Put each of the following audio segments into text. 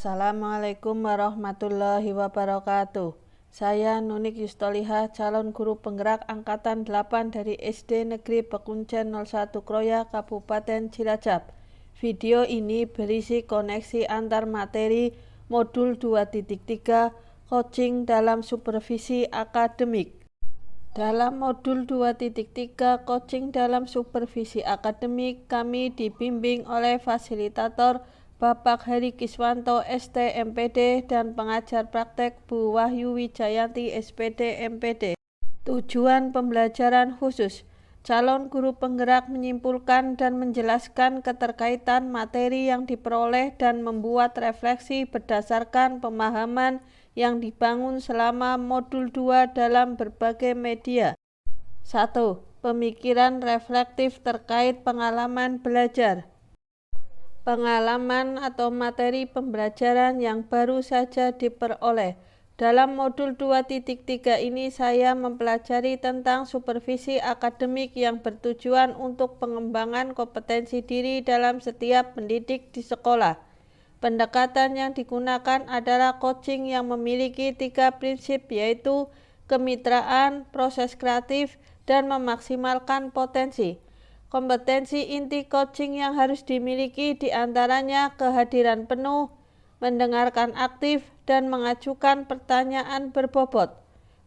Assalamualaikum warahmatullahi wabarakatuh. Saya Nunik Yustolihah, calon guru penggerak Angkatan 8 dari SD Negeri Pekuncen 01 Kroya, Kabupaten Cilacap. Video ini berisi koneksi antar materi modul 2.3 coaching dalam supervisi akademik. Dalam modul 2.3 coaching dalam supervisi akademik, kami dibimbing oleh fasilitator Bapak Heri Kiswanto ST MPD dan pengajar praktek Bu Wahyu Wijayanti SPD MPD. Tujuan pembelajaran khusus: calon guru penggerak menyimpulkan dan menjelaskan keterkaitan materi yang diperoleh dan membuat refleksi berdasarkan pemahaman yang dibangun selama modul 2 dalam berbagai media. 1. Pemikiran reflektif terkait pengalaman belajar. Pengalaman atau materi pembelajaran yang baru saja diperoleh. Dalam modul 2.3 ini saya mempelajari tentang supervisi akademik yang bertujuan untuk pengembangan kompetensi diri dalam setiap pendidik di sekolah. Pendekatan yang digunakan adalah coaching yang memiliki 3 prinsip, yaitu kemitraan, proses kreatif, dan memaksimalkan potensi. Kompetensi inti coaching yang harus dimiliki diantaranya kehadiran penuh, mendengarkan aktif, dan mengajukan pertanyaan berbobot.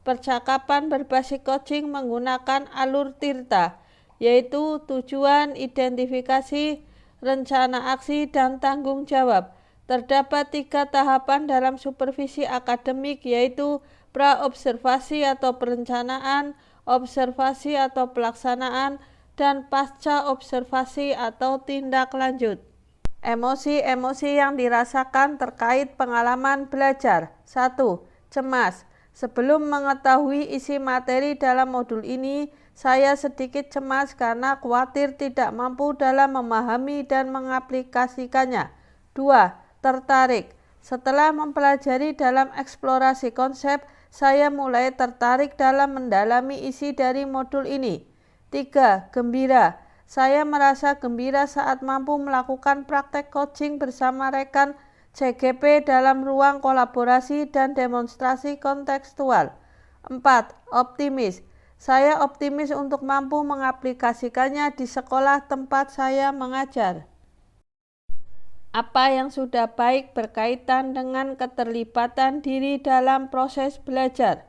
Percakapan berbasis coaching menggunakan alur Tirta, yaitu tujuan, identifikasi, rencana aksi, dan tanggung jawab. Terdapat 3 tahapan dalam supervisi akademik, yaitu pra-observasi atau perencanaan, observasi atau pelaksanaan, dan pasca observasi atau tindak lanjut. Emosi-emosi yang dirasakan terkait pengalaman belajar. 1. Cemas. Sebelum mengetahui isi materi dalam modul ini, saya sedikit cemas karena khawatir tidak mampu dalam memahami dan mengaplikasikannya. 2. Tertarik. Setelah mempelajari dalam eksplorasi konsep, saya mulai tertarik dalam mendalami isi dari modul ini. 3. Gembira. Saya merasa gembira saat mampu melakukan praktek coaching bersama rekan CGP dalam ruang kolaborasi dan demonstrasi kontekstual. 4. Optimis. Saya optimis untuk mampu mengaplikasikannya di sekolah tempat saya mengajar. Apa yang sudah baik berkaitan dengan keterlibatan diri dalam proses belajar.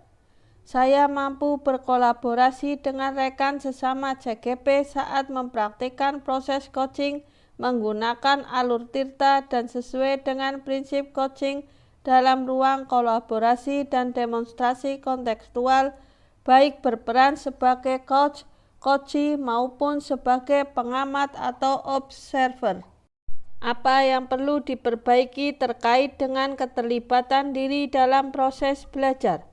Saya mampu berkolaborasi dengan rekan sesama CGP saat mempraktikkan proses coaching menggunakan alur Tirta dan sesuai dengan prinsip coaching dalam ruang kolaborasi dan demonstrasi kontekstual, baik berperan sebagai coach, coachee maupun sebagai pengamat atau observer. Apa yang perlu diperbaiki terkait dengan keterlibatan diri dalam proses belajar?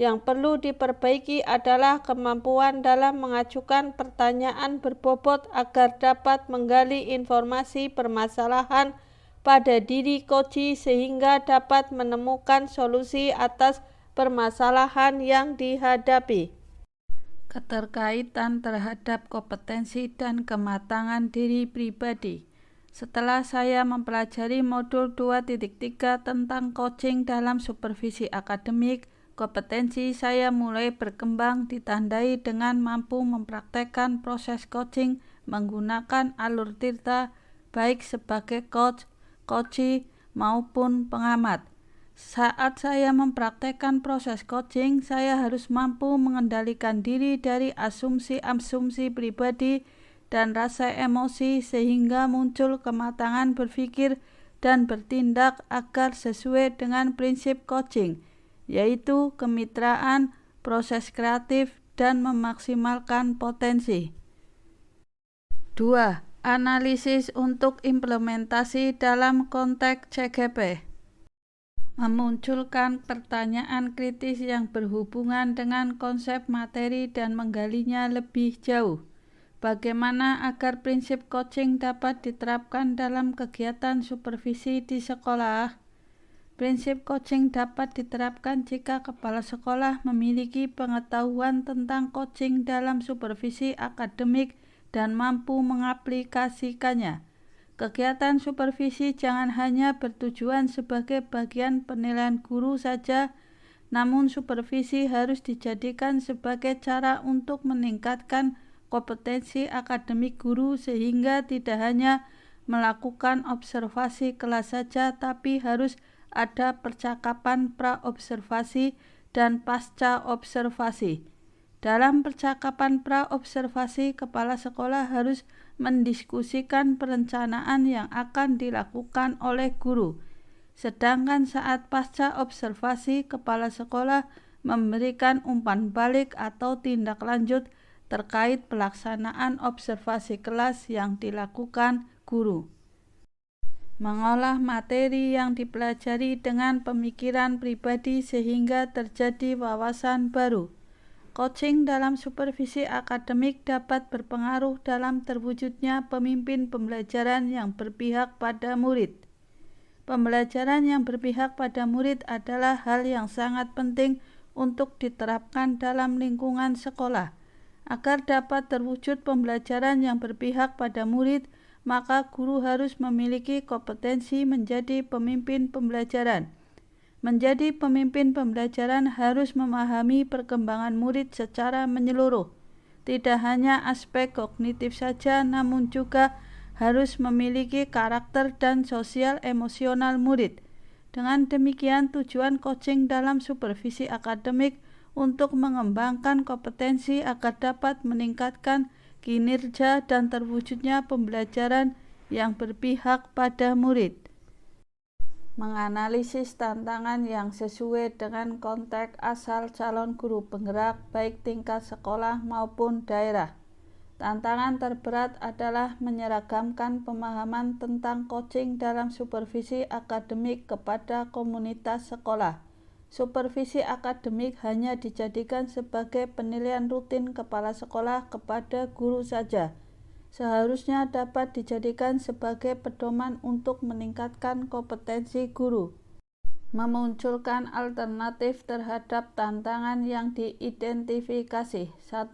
Yang perlu diperbaiki adalah kemampuan dalam mengajukan pertanyaan berbobot agar dapat menggali informasi permasalahan pada diri coachee sehingga dapat menemukan solusi atas permasalahan yang dihadapi. Keterkaitan terhadap kompetensi dan kematangan diri pribadi. Setelah saya mempelajari modul 2.3 tentang coaching dalam supervisi akademik, kompetensi saya mulai berkembang ditandai dengan mampu mempraktekkan proses coaching menggunakan alur Tirta baik sebagai coach, coachee maupun pengamat. Saat saya mempraktekkan proses coaching, saya harus mampu mengendalikan diri dari asumsi-asumsi pribadi dan rasa emosi sehingga muncul kematangan berpikir dan bertindak agar sesuai dengan prinsip coaching, yaitu kemitraan, proses kreatif, dan memaksimalkan potensi. 2. Analisis untuk implementasi dalam konteks CGP. Memunculkan pertanyaan kritis yang berhubungan dengan konsep materi dan menggalinya lebih jauh. Bagaimana agar prinsip coaching dapat diterapkan dalam kegiatan supervisi di sekolah? Prinsip coaching dapat diterapkan jika kepala sekolah memiliki pengetahuan tentang coaching dalam supervisi akademik dan mampu mengaplikasikannya. Kegiatan supervisi jangan hanya bertujuan sebagai bagian penilaian guru saja, namun supervisi harus dijadikan sebagai cara untuk meningkatkan kompetensi akademik guru sehingga tidak hanya melakukan observasi kelas saja, tapi harus ada percakapan pra-observasi dan pasca-observasi. Dalam percakapan pra-observasi, kepala sekolah harus mendiskusikan perencanaan yang akan dilakukan oleh guru. Sedangkan saat pasca observasi, kepala sekolah memberikan umpan balik atau tindak lanjut terkait pelaksanaan observasi kelas yang dilakukan guru. Mengolah materi yang dipelajari dengan pemikiran pribadi sehingga terjadi wawasan baru. Coaching dalam supervisi akademik dapat berpengaruh dalam terwujudnya pemimpin pembelajaran yang berpihak pada murid. Pembelajaran yang berpihak pada murid adalah hal yang sangat penting untuk diterapkan dalam lingkungan sekolah. Agar dapat terwujud pembelajaran yang berpihak pada murid, maka guru harus memiliki kompetensi menjadi pemimpin pembelajaran. Menjadi pemimpin pembelajaran harus memahami perkembangan murid secara menyeluruh. Tidak hanya aspek kognitif saja, namun juga harus memiliki karakter dan sosial emosional murid. Dengan demikian, tujuan coaching dalam supervisi akademik untuk mengembangkan kompetensi agar dapat meningkatkan kinerja dan terwujudnya pembelajaran yang berpihak pada murid. Menganalisis tantangan yang sesuai dengan konteks asal calon guru penggerak baik tingkat sekolah maupun daerah. Tantangan terberat adalah menyeragamkan pemahaman tentang coaching dalam supervisi akademik kepada komunitas sekolah. Supervisi akademik hanya dijadikan sebagai penilaian rutin kepala sekolah kepada guru saja. Seharusnya dapat dijadikan sebagai pedoman untuk meningkatkan kompetensi guru. Memunculkan alternatif terhadap tantangan yang diidentifikasi. 1.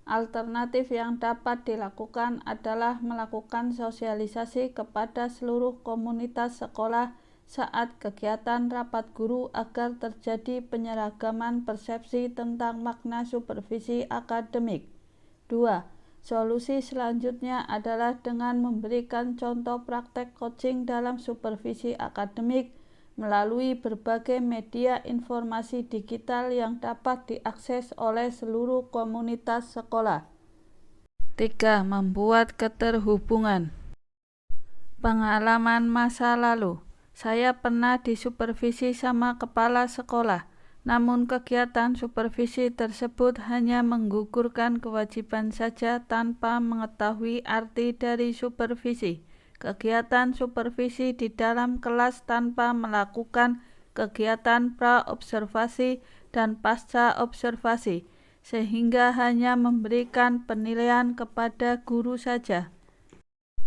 Alternatif yang dapat dilakukan adalah melakukan sosialisasi kepada seluruh komunitas sekolah saat kegiatan rapat guru agar terjadi penyeragaman persepsi tentang makna supervisi akademik. 2. Solusi selanjutnya adalah dengan memberikan contoh praktek coaching dalam supervisi akademik melalui berbagai media informasi digital yang dapat diakses oleh seluruh komunitas sekolah. 3. Membuat keterhubungan. Pengalaman masa lalu. Saya pernah disupervisi sama kepala sekolah, namun kegiatan supervisi tersebut hanya menggugurkan kewajiban saja tanpa mengetahui arti dari supervisi. Kegiatan supervisi di dalam kelas tanpa melakukan kegiatan pra-observasi dan pasca-observasi, sehingga hanya memberikan penilaian kepada guru saja.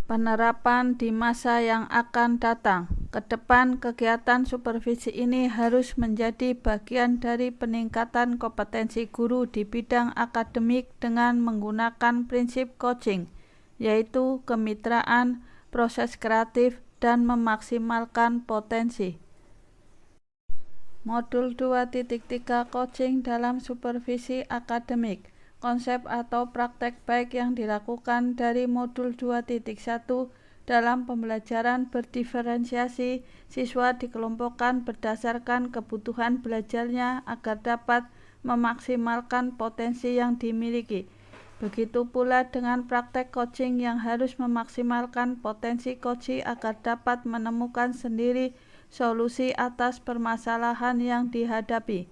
Penerapan di masa yang akan datang. Kedepan, kegiatan supervisi ini harus menjadi bagian dari peningkatan kompetensi guru di bidang akademik dengan menggunakan prinsip coaching, yaitu kemitraan, proses kreatif, dan memaksimalkan potensi. Modul 2.3 Coaching dalam supervisi akademik. Konsep atau praktek baik yang dilakukan dari modul 2.1 dalam pembelajaran berdiferensiasi, siswa dikelompokkan berdasarkan kebutuhan belajarnya agar dapat memaksimalkan potensi yang dimiliki. Begitu pula dengan praktek coaching yang harus memaksimalkan potensi coach agar dapat menemukan sendiri solusi atas permasalahan yang dihadapi.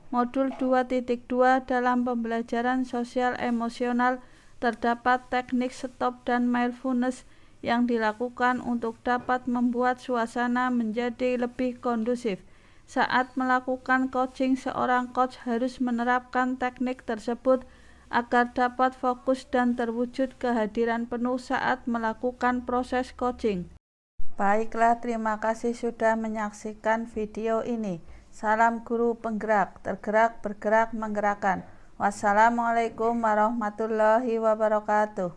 Modul 2.2 dalam pembelajaran sosial emosional terdapat teknik stop dan mindfulness yang dilakukan untuk dapat membuat suasana menjadi lebih kondusif. Saat melakukan coaching, seorang coach harus menerapkan teknik tersebut agar dapat fokus dan terwujud kehadiran penuh saat melakukan proses coaching. Baiklah, terima kasih sudah menyaksikan video ini. Salam guru penggerak, tergerak, bergerak, menggerakkan. Wassalamualaikum warahmatullahi wabarakatuh.